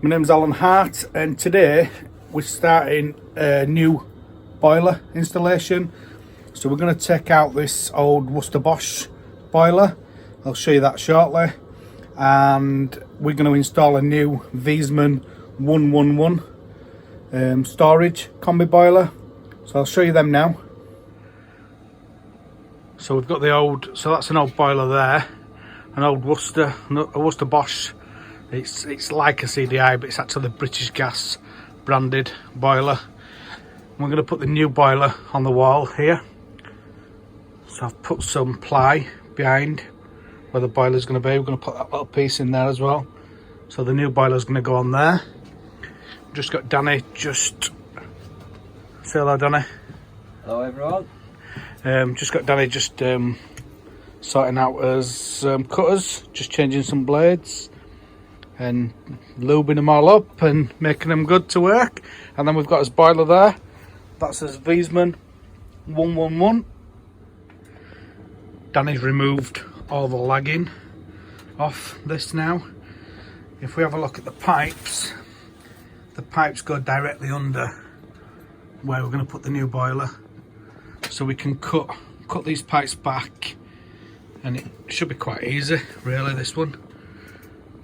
My name's Alan Hart, and today we're starting a new boiler installation. So we're going to take out this old Worcester Bosch boiler. I'll show you that shortly. And we're going to install a new Viessmann 111 storage combi boiler. So I'll show you them now. So we've got the old, so that's an old boiler there, an old Worcester Bosch. It's like a CDI, but it's actually the British Gas branded boiler. And we're going to put the new boiler on the wall here. So I've put some ply behind where the boiler's going to be. We're going to put that little piece in there as well. So the new boiler's going to go on there. Just got Danny, just say hello, Danny. Hello everyone. Just got Danny just sorting out his cutters, just changing some blades and lubing them all up and making them good to work. And then we've got his boiler there. That's his Viessmann 111. Danny's removed all the lagging off this now. If we have a look at the pipes go directly under where we're going to put the new boiler. So we can cut these pipes back, and it should be quite easy really, this one.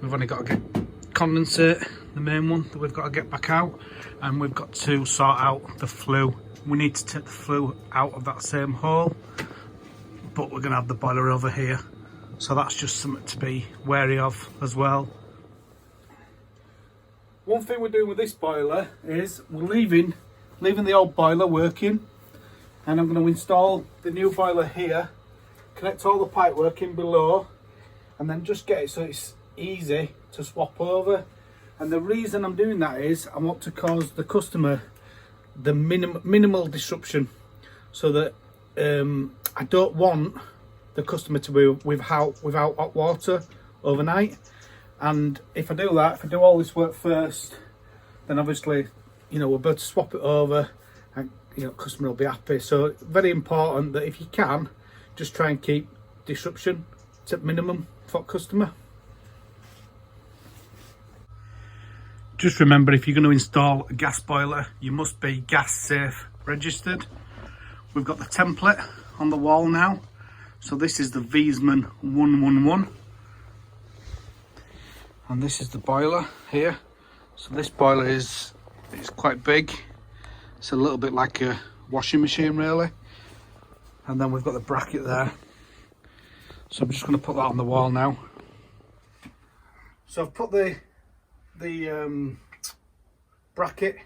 We've only got to get condensate, the main one that we've got to get back out, and we've got to sort out the flue. We need to take the flue out of that same hole, but we're going to have the boiler over here, so that's just something to be wary of as well. One thing we're doing with this boiler is we're leaving the old boiler working, and I'm going to install the new boiler here, connect all the pipework in below, and then just get it so it's easy to swap over. And the reason I'm doing that is I want to cause the customer the minimal disruption, so that I don't want the customer to be without hot water overnight. And if I do that, if I do all this work first, then obviously, you know, we'll be able to swap it over and, you know, customer will be happy. So very important that if you can, just try and keep disruption to minimum for customer. Just remember, if you're going to install a gas boiler, you must be gas safe registered. We've got the template on the wall now. So this is the Viessmann 111. And this is the boiler here. So this boiler is quite big. It's a little bit like a washing machine really. And then we've got the bracket there. So I'm just going to put that on the wall now. So I've put the bracket,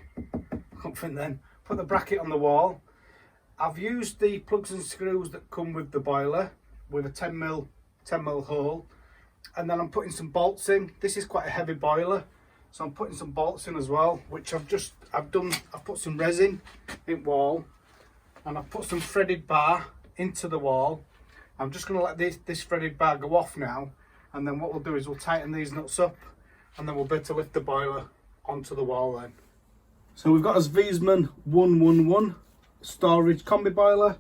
put the bracket on the wall. I've used the plugs and screws that come with the boiler with a 10mm hole, and then I'm putting some bolts in. This is quite a heavy boiler, so I'm putting some bolts in as well, which I've put some resin in wall, and I've put some threaded bar into the wall. I'm just going to let this threaded bar go off now, and then what we'll do is we'll tighten these nuts up, and then we'll be able to lift the boiler onto the wall then. So we've got this Viessmann 111 storage combi boiler,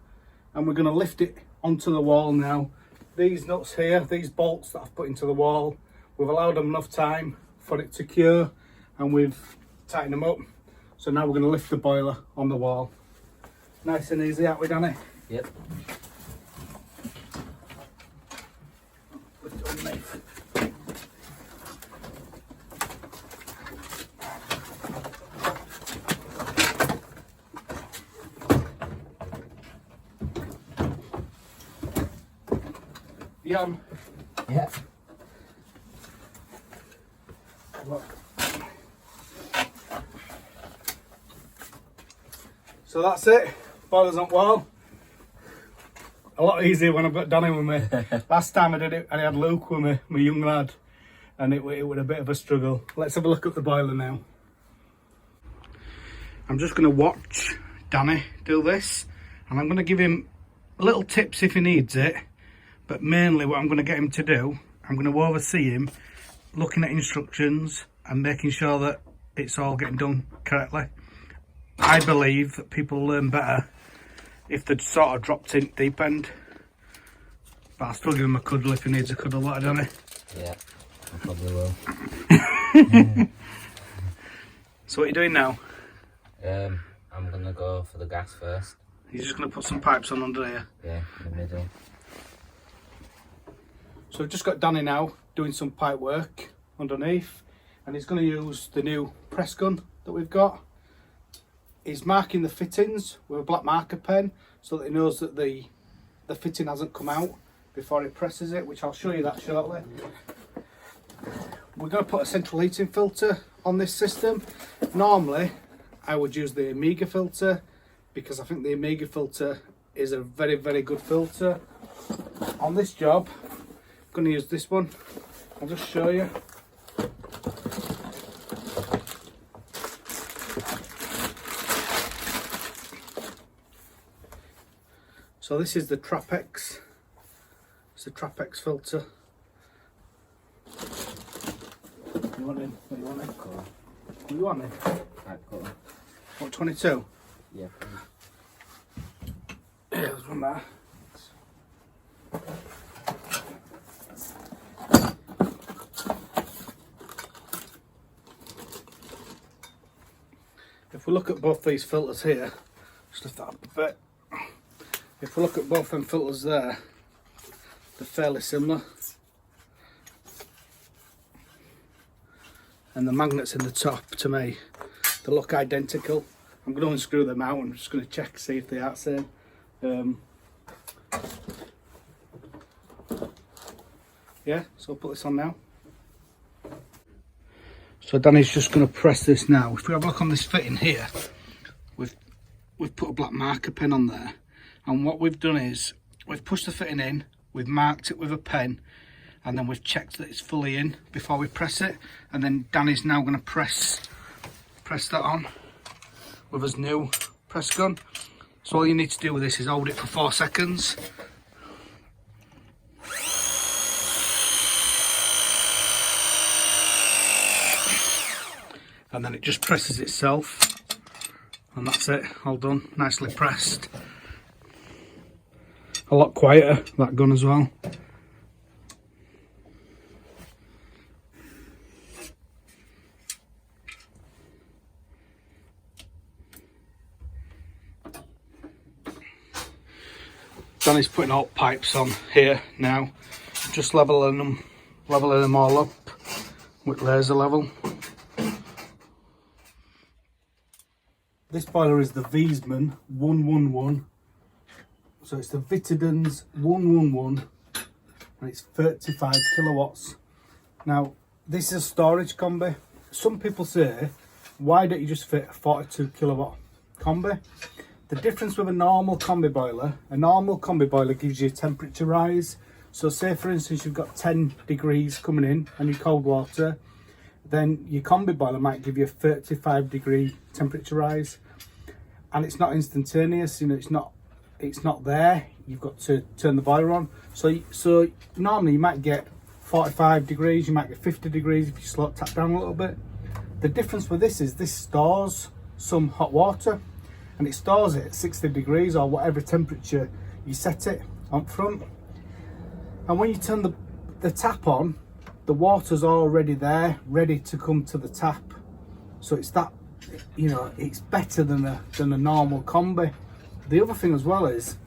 and we're going to lift it onto the wall now. These nuts here, these bolts that I've put into the wall, we've allowed them enough time for it to cure, and we've tightened them up. So now we're going to lift the boiler on the wall. Nice and easy, aren't we, Danny? Yep. Lift it underneath. Yum. Yeah. Look. So that's it. Boiler's on wall. A lot easier when I've got Danny with me. Last time I did it, I had Luke with me, my young lad, and it was a bit of a struggle. Let's have a look at the boiler now. I'm just going to watch Danny do this, and I'm going to give him little tips if he needs it. But mainly what I'm going to get him to do, I'm going to oversee him looking at instructions and making sure that it's all getting done correctly. I believe that people learn better if they'd sort of dropped in deep end. But I'll still give him a cuddle if he needs a cuddle, don't I? Yeah, I probably will. So what are you doing now? I'm gonna go for the gas first. You're just going to put some pipes on under here? Yeah, in the middle. So we've just got Danny now doing some pipe work underneath, and he's going to use the new press gun that we've got. He's marking the fittings with a black marker pen so that he knows that the fitting hasn't come out before he presses it, which I'll show you that shortly. We're going to put a central heating filter on this system. Normally I would use the Amiga filter because I think the Amiga filter is a very, very good filter. On this job I'm going to use this one. I'll just show you. So this is the Trapex. It's the Trapex filter. You want it? What you want it? Cool. What you want it? Right, cool. What, 22? Yeah. Yeah, there's one there. If we look at both these filters here, just lift that up a bit. If we look at both them filters there, they're fairly similar. And the magnets in the top, to me, they look identical. I'm going to unscrew them out and I'm just going to check, see if they are the same. Yeah, so I'll put this on now. So Danny's just going to press this now. If we have a look on this fitting here, we've put a black marker pen on there. And what we've done is, we've pushed the fitting in, we've marked it with a pen, and then we've checked that it's fully in before we press it. And then Danny's now going to press that on with his new press gun. So all you need to do with this is hold it for 4 seconds. And then it just presses itself. And that's it, all done, nicely pressed. A lot quieter, that gun as well. Danny's putting all pipes on here now, just leveling them all up with laser level. This boiler is the Viessmann 111. So it's the Viessmann's 111 and it's 35 kilowatts. Now this is a storage combi. Some people say, why don't you just fit a 42 kilowatt combi? The difference with a normal combi boiler gives you a temperature rise. So say for instance you've got 10 degrees coming in and your cold water, then your combi boiler might give you a 35 degree temperature rise. And it's not instantaneous, you know, it's not there. You've got to turn the boiler on. So normally you might get 45 degrees, you might get 50 degrees if you slow tap down a little bit. The difference with this is this stores some hot water and it stores it at 60 degrees or whatever temperature you set it up front. And when you turn the tap on, the water's already there, ready to come to the tap. So it's that, you know, it's better than a normal combi. The other thing as well is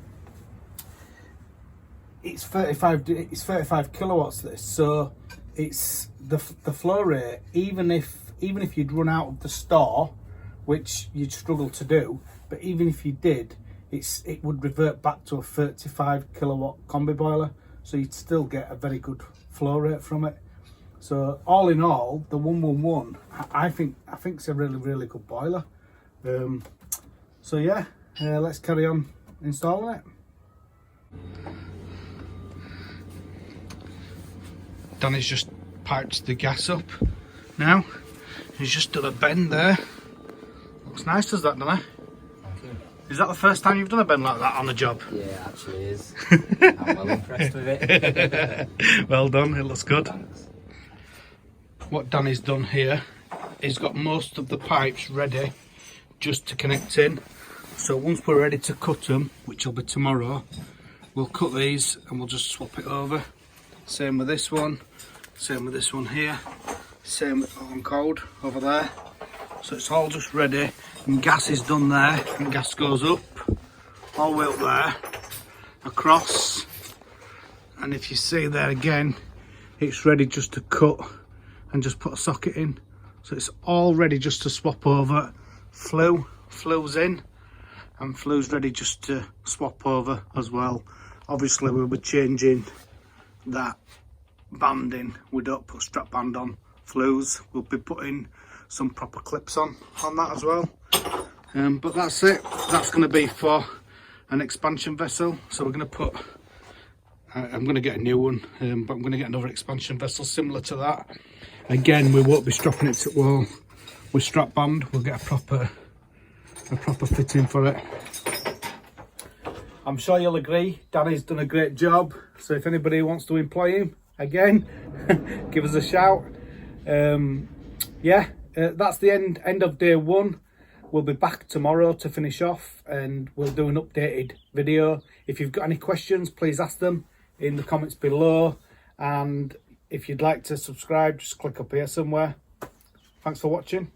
it's 35 kilowatts this, so it's the flow rate, even if you'd run out of the store, which you'd struggle to do, but even if you did, it would revert back to a 35 kilowatt combi boiler, so you'd still get a very good flow rate from it. So all in all, the 111, I think it's a really, really good boiler. So yeah, let's carry on installing it. Danny's just piped the gas up now. He's just done a bend there. Looks nice, does that, Danny? Thank you. Is that the first time you've done a bend like that on a job? Yeah, it actually is. I'm well impressed with it. Well done, it looks good. Thanks. What Danny's done here is got most of the pipes ready just to connect in. So once we're ready to cut them, which will be tomorrow, we'll cut these and we'll just swap it over. Same with this one, same with this one here, same with on code over there. So it's all just ready, and gas is done there, and gas goes up, all the way up there, across, and if you see there again, it's ready just to cut and just put a socket in. So it's all ready just to swap over. Flue's in, and flue's ready just to swap over as well. Obviously we'll be changing that banding. We don't put strap band on flues. We'll be putting some proper clips on that as well. But that's it. That's going to be for an expansion vessel. So we're going to put, I'm going to get a new one, but I'm going to get another expansion vessel similar to that. Again, we won't be strapping it to the wall with strap band. We'll get a proper fitting for it. I'm sure you'll agree, Danny's done a great job. So if anybody wants to employ him again, give us a shout. That's the end of day one. We'll be back tomorrow to finish off, and we'll do an updated video. If you've got any questions, please ask them in the comments below, and if you'd like to subscribe, just click up here somewhere. Thanks for watching.